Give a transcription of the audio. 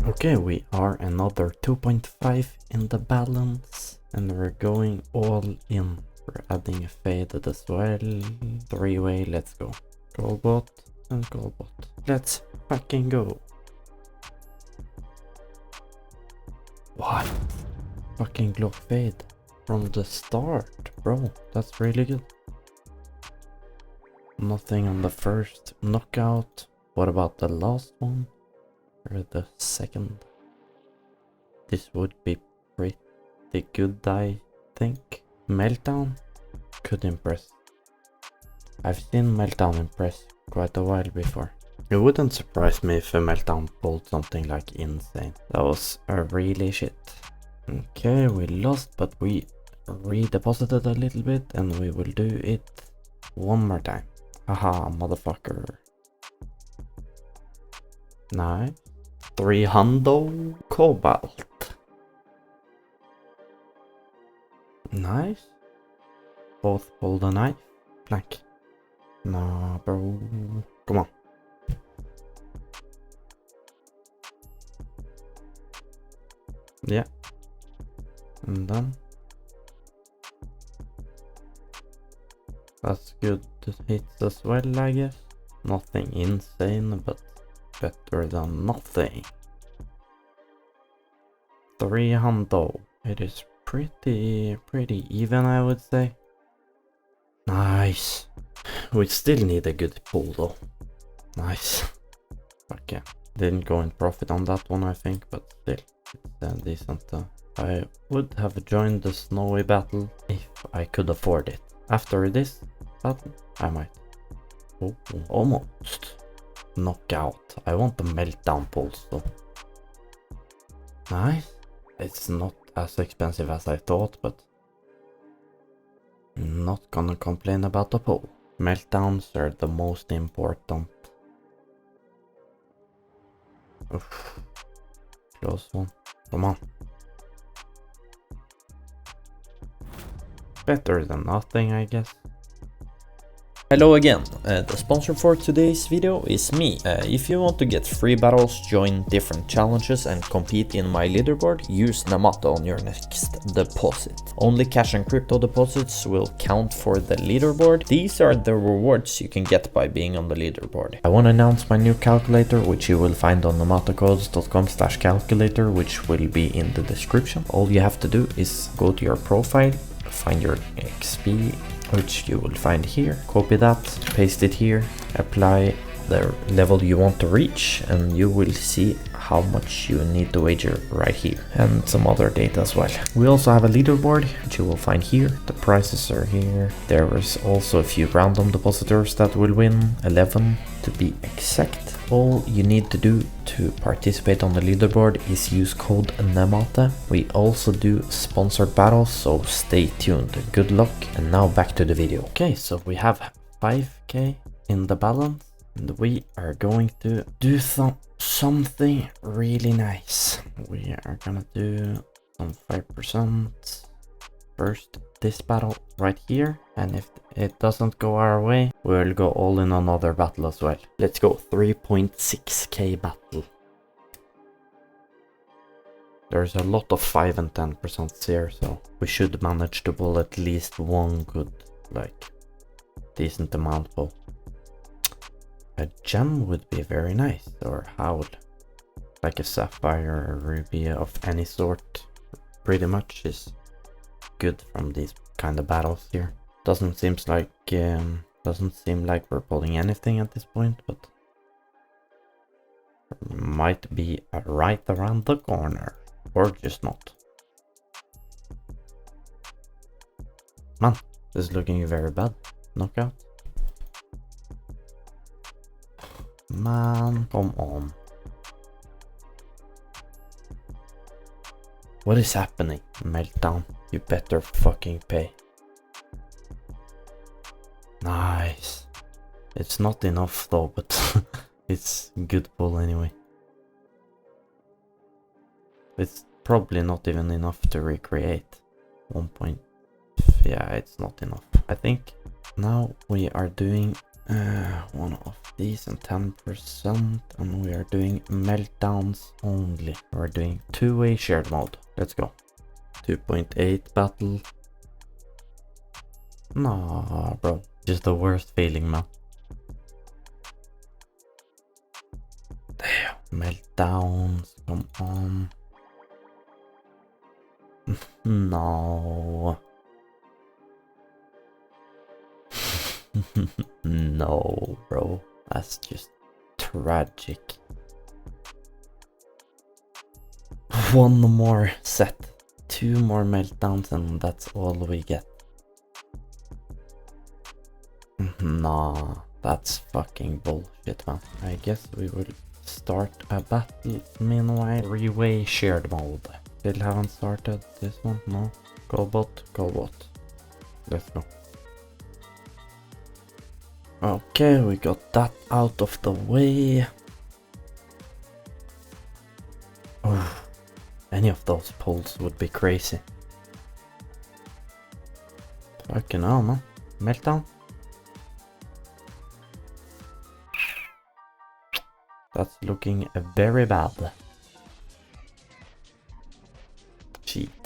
Okay, we are another 2.5 in the balance, and we're going all in. We're adding a faded as well. 3-way, let's go. Goalbot and goalbot. Let's fucking go. What? Fucking GLOCK FADE from the start, bro. That's really good. Nothing on the first knockout. What about the last one? Or the second? This would be pretty good, I think. Meltdown could impress. I've seen Meltdown impress quite a while before. It wouldn't surprise me if a Meltdown pulled something like insane. That was a really shit. Okay, we lost, but we redeposited a little bit and we will do it one more time. Haha, motherfucker. Nice. 300 cobalt. Nice. Both pull the knife. Blank. Nah, bro. Come on. Yeah. And then. That's good hits as well, I guess. Nothing insane, but better than nothing. 300. It is pretty even, I would say. Nice. We still need a good pull though. Nice. Okay. Didn't go in profit on that one, I think, but still it's decent. I would have joined the snowy battle if I could afford it. After this battle, I might. Oh, almost. Knockout. I want the meltdown pulls though. Nice. It's not as expensive as I thought, but not gonna complain about the pull. Meltdowns are the most important. Oof. Close one. Come on. Better than nothing, I guess. Hello again, the sponsor for today's video is me. If you want to get free battles, join different challenges and compete in my leaderboard, use nema on your next deposit. Only cash and crypto deposits will count for the leaderboard. These are the rewards you can get by being on the leaderboard. I want to announce my new calculator, which you will find on nematocodes.com/calculator, which will be in the description. All you have to do is go to your profile, find your XP, which you will find here, copy that, paste it here, apply the level you want to reach, and you will see how much you need to wager right here, and some other data as well. We also have a leaderboard, which you will find here. The prices are here. There is also a few random depositors that will win, 11 to be exact. All you need to do to participate on the leaderboard is use code NEMATE. We also do sponsored battles, so stay tuned. Good luck, and now back to the video. Okay, so we have 5k in the balance, and we are going to do something really nice. We are gonna do some 5%. First, this battle right here, and if it doesn't go our way, we'll go all in another battle as well. Let's go. 3.6k battle. There's a lot of 5 and 10% here, so we should manage to pull at least one good, like, decent amount pull. A gem would be very nice, or howl. Like a sapphire or ruby of any sort, pretty much is good from these kind of battles here. Doesn't seem like we're pulling anything at this point, but might be right around the corner, or just not. Man, this is looking very bad. Knockout. Man, come on. What is happening? Meltdown. You better fucking pay. Nice. It's not enough though, but it's good pull anyway. It's probably not even enough to recreate. 1 point. Yeah, it's not enough. I think now we are doing One of these and 10%, and we are doing meltdowns only. We're doing two-way shared mode. Let's go. 2.8 battle. Nah, bro. Just the worst feeling, man. Damn, meltdowns, come on. No. No, bro. That's just tragic. One more set. 2 more meltdowns and that's all we get. Nah, that's fucking bullshit, man. I guess we will start a battle meanwhile. Three-way shared mode. Still haven't started this one, no. Go bot, go bot. Let's go. Okay, we got that out of the way. Oh, any of those pulls would be crazy. Fucking hell, man. Meltdown? That's looking very bad. Cheat.